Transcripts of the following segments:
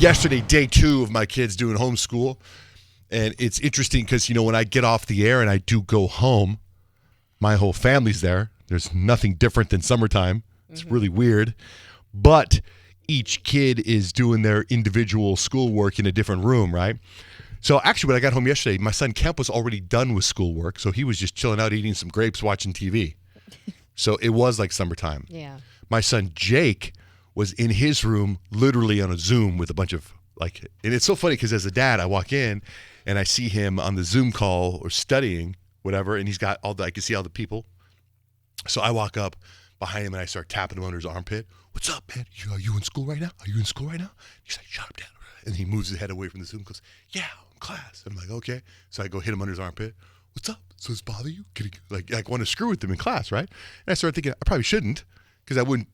yesterday, day 2 of my kids doing homeschool. And it's interesting because, when I get off the air and I do go home, my whole family's there. There's nothing different than summertime. It's really weird. But each kid is doing their individual schoolwork in a different room, right? So actually, when I got home yesterday, my son Kemp was already done with schoolwork. So he was just chilling out, eating some grapes, watching TV. So it was like summertime. Yeah. My son Jake was in his room, literally on a Zoom with a bunch of and it's so funny because as a dad, I walk in and I see him on the Zoom call or studying, whatever, and he's got I can see all the people. So I walk up behind him and I start tapping him under his armpit. What's up, man? Are you in school right now? Are you in school right now? He's like, shut up, Dad. And he moves his head away from the Zoom and goes, yeah, I'm in class. And I'm like, okay. So I go hit him under his armpit. What's up? So does it bother you? Like want to screw with him in class, right? And I started thinking, I probably shouldn't because I wouldn't.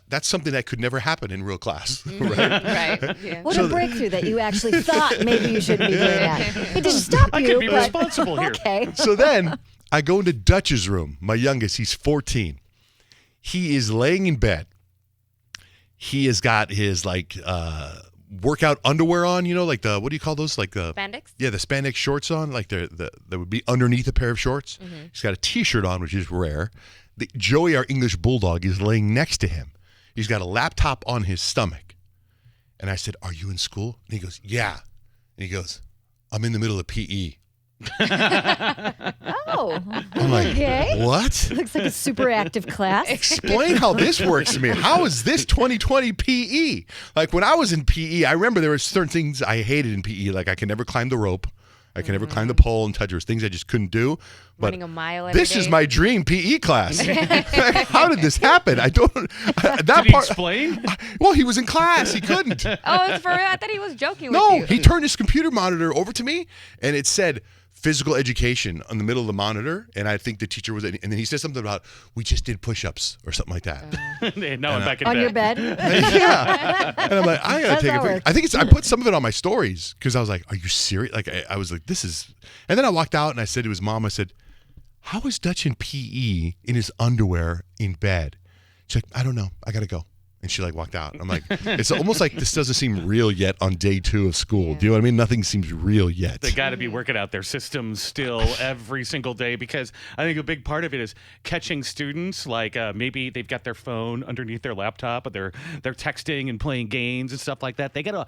That's something that could never happen in real class, right? Right. Yeah. What a breakthrough that you actually thought maybe you shouldn't be doing that. It didn't stop you. I could be but, responsible here. Okay. So then I go into Dutch's room, my youngest, he's 14. He is laying in bed. He has got his workout underwear on, what do you call those? Like the Spandex? Yeah, the spandex shorts on, like that would be underneath a pair of shorts. Mm-hmm. He's got a t-shirt on, which is rare. Joey, our English bulldog, is laying next to him. He's got a laptop on his stomach. And I said, are you in school? And he goes, yeah. And he goes, I'm in the middle of PE. Oh, I'm like, okay. what? Looks like a super active class. Explain how this works to me. How is this 2020 PE? Like when I was in PE, I remember there were certain things I hated in PE. Like I could never climb the rope. I could never climb the pole and touch. There was things I just couldn't do. But Running a mile every this day. is my dream PE class. How did this happen? I don't. That Did he part. explain? Well, he was in class. He couldn't. Oh, it's for real? I thought he was joking with No, you. he turned his computer monitor over to me, and it said physical education on the middle of the monitor. And I think the teacher was, and then he said something about we just did push-ups or something like that. No, I'm back in On bed. your bed. Yeah. And I'm like, I gotta How's take a that picture. work? I think I put some of it on my stories because I was like, are you serious? Like I was like, this is. And then I walked out and I said to his mom, I said, how is Dutch in PE in his underwear in bed? She's like, I don't know. I gotta go. And she walked out. I'm like, it's almost like this doesn't seem real yet on day 2 of school. Yeah. Do you know what I mean? Nothing seems real yet. They got to be working out their systems still every single day because I think a big part of it is catching students. Like maybe they've got their phone underneath their laptop, but they're texting and playing games and stuff like that. They gotta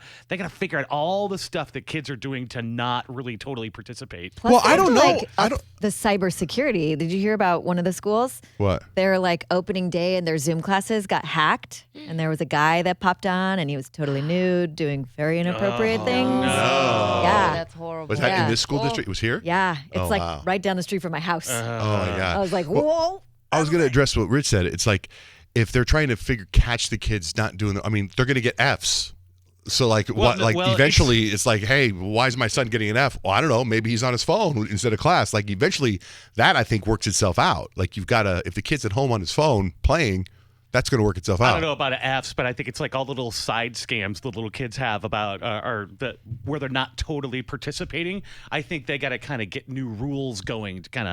figure out all the stuff that kids are doing to not really totally participate. Plus, Well, they I have don't to, know. I don't. The cybersecurity. Did you hear about one of the schools? What? Their opening day and their Zoom classes got hacked, and there was a guy that popped on, and he was totally nude, doing very inappropriate things. no. Yeah, That's horrible. Was that in Yeah. this school district? It was here? yeah. It's Oh, wow. right down the street from my house. Oh my God. I was like, whoa. I was going to address what Rich said. It's like if they're trying to catch the kids not doing they're going to get Fs. So eventually it's like, hey, why is my son getting an F? Well, I don't know. Maybe he's on his phone instead of class. Like eventually that I think works itself out. Like you've got to, if the kid's at home on his phone playing, that's going to work itself out. I don't know about Fs, but I think it's like all the little side scams the little kids have about where they're not totally participating. I think they got to kind of get new rules going to kind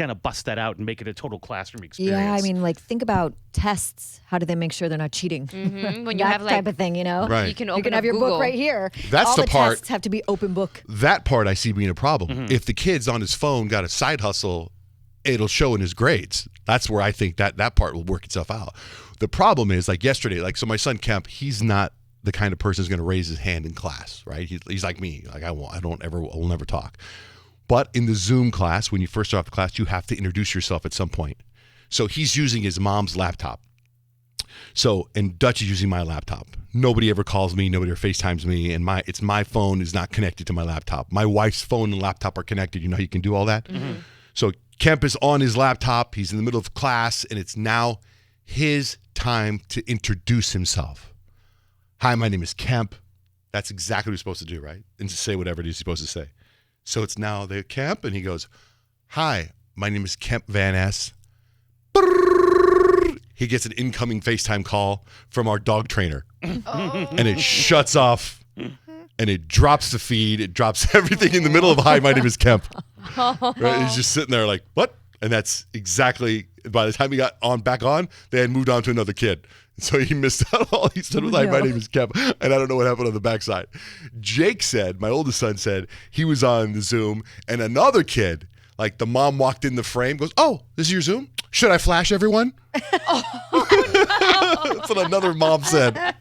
of bust that out and make it a total classroom experience. Yeah, I mean, think about tests. How do they make sure they're not cheating? Mm-hmm. When you that have type of thing, Right. You can You open can up have your Google. book right here. That's all the part- tests have to be open book. That part I see being a problem. Mm-hmm. If the kid's on his phone got a side hustle, it'll show in his grades. That's where I think that part will work itself out. The problem is yesterday, so my son Kemp, he's not the kind of person who's going to raise his hand in class, right? He's like me. I will never talk. But in the Zoom class, when you first start off the class, you have to introduce yourself at some point. So he's using his mom's laptop. And Dutch is using my laptop. Nobody ever calls me. Nobody ever FaceTimes me. And my phone is not connected to my laptop. My wife's phone and laptop are connected. You know how you can do all that? Mm-hmm. So Kemp is on his laptop. He's in the middle of class, and it's now his time to introduce himself. Hi, my name is Kemp. That's exactly what he's supposed to do, right? And to say whatever it is he's supposed to say. So it's now the Kemp, and he goes, hi, my name is Kemp Van Ness. He gets an incoming FaceTime call from our dog trainer. And it shuts off, and it drops the feed. It drops everything in the middle of, hi, my name is Kemp. Right? He's just sitting there like, what? And that's exactly, by the time he got back on, they had moved on to another kid. So he missed out all. He said, "My name is Kemp," and I don't know what happened on the backside. Jake said, my oldest son said, he was on the Zoom, and another kid, like the mom walked in the frame, goes, "Oh, this is your Zoom? Should I flash everyone?" That's what another mom said.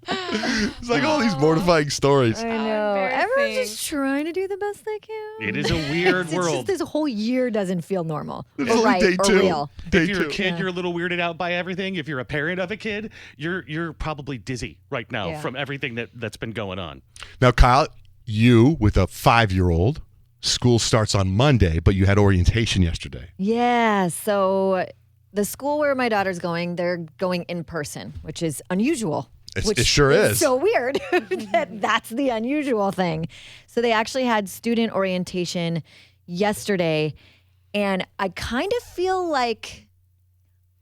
It's like all these mortifying stories. I know. Everyone's Embarrassing. just trying to do the best they can. It is a weird It's world. just this whole year doesn't feel normal. It's or only right day or two. real. Day If you're two. a kid, you're a little weirded out by everything. If you're a parent of a kid, you're probably dizzy right now Yeah. from everything that's been going on. Now, Kyle, you with a 5-year-old, school starts on Monday, but you had orientation yesterday. Yeah. So the school where my daughter's going, they're going in person, which is unusual. It sure is. So weird that's the unusual thing. So they actually had student orientation yesterday, and I kind of feel like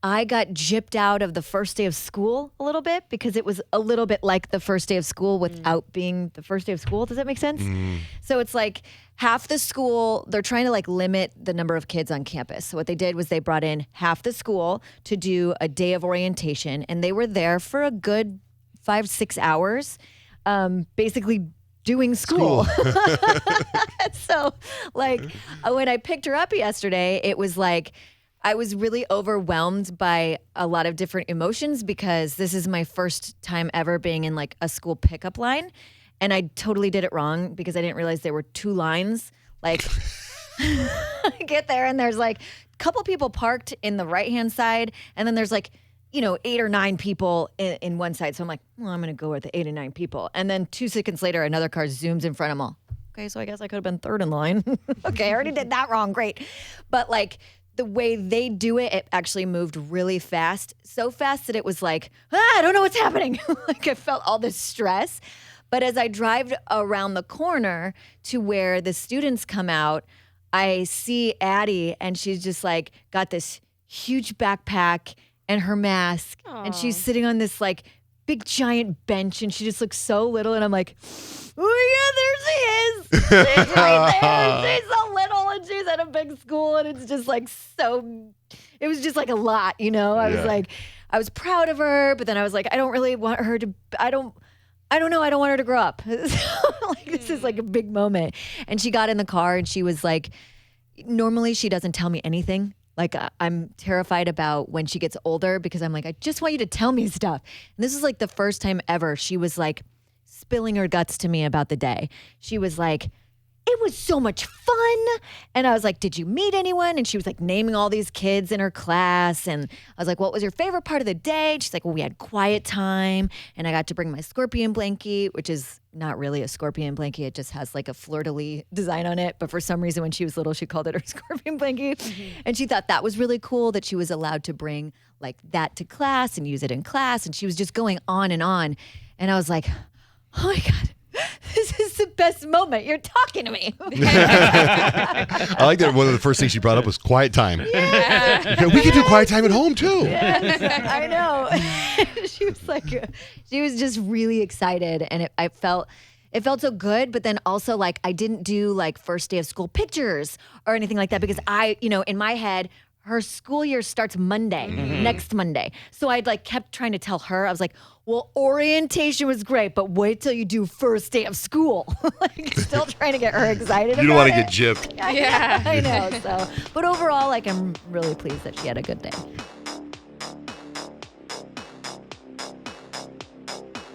I got gypped out of the first day of school a little bit because it was a little bit like the first day of school without being the first day of school. Does that make sense? So it's like half the school, they're trying to like limit the number of kids on campus. So what they did was they brought in half the school to do a day of orientation, and they were there for a good 5-6 hours, basically doing school. So like when I picked her up yesterday, it was like, I was really overwhelmed by a lot of different emotions because this is my first time ever being in like a school pickup line. And I totally did it wrong because I didn't realize there were 2 lines. Like I get there and there's like a couple people parked in the right-hand side. And then there's like, 8 or 9 people in one side. So I'm like, well, I'm going to go with the 8 and 9 people. And then 2 seconds later, another car zooms in front of them all. Okay, so I guess I could have been third in line. Okay, I already did that wrong. Great. But like, the way they do it, it actually moved really fast. So fast that it was like, I don't know what's happening. Like I felt all this stress. But as I drive around the corner to where the students come out, I see Addie and she's just like got this huge backpack and her mask. And she's sitting on this like big giant bench and she just looks so little. And I'm like, oh yeah, there she is. She's right there. She's so little and she's at a big school and it's just like it was just like a lot, I was like, I was proud of her, but then I was like, I don't really want her to, I don't know. I don't want her to grow up. Like this is like a big moment. And she got in the car and she was like, normally she doesn't tell me anything. Like I'm terrified about when she gets older because I'm like, I just want you to tell me stuff. And this is like the first time ever she was like spilling her guts to me about the day. She was like, it was so much fun. And I was like, did you meet anyone? And she was like naming all these kids in her class. And I was like, what was your favorite part of the day? And she's like, well, we had quiet time. And I got to bring my scorpion blankie, which is not really a scorpion blankie. It just has like a fleur-de-lis design on it. But for some reason, when she was little, she called it her scorpion blankie. And she thought that was really cool that she was allowed to bring like that to class and use it in class. And she was just going on. And I was like, oh my God. This is the best moment. You're talking to me. I like that one of the first things she brought up was quiet time. Yeah, we can do quiet time at home too. I know. She was just really excited, and it felt so good. But then also like I didn't do like first day of school pictures or anything like that because in my head, her school year starts Monday, next Monday. So I'd like kept trying to tell her, I was like, well, orientation was great, but wait till you do first day of school. Like still trying to get her excited. You don't want to about get it. gypped. Yeah. I know. So, but overall, like I'm really pleased that she had a good day.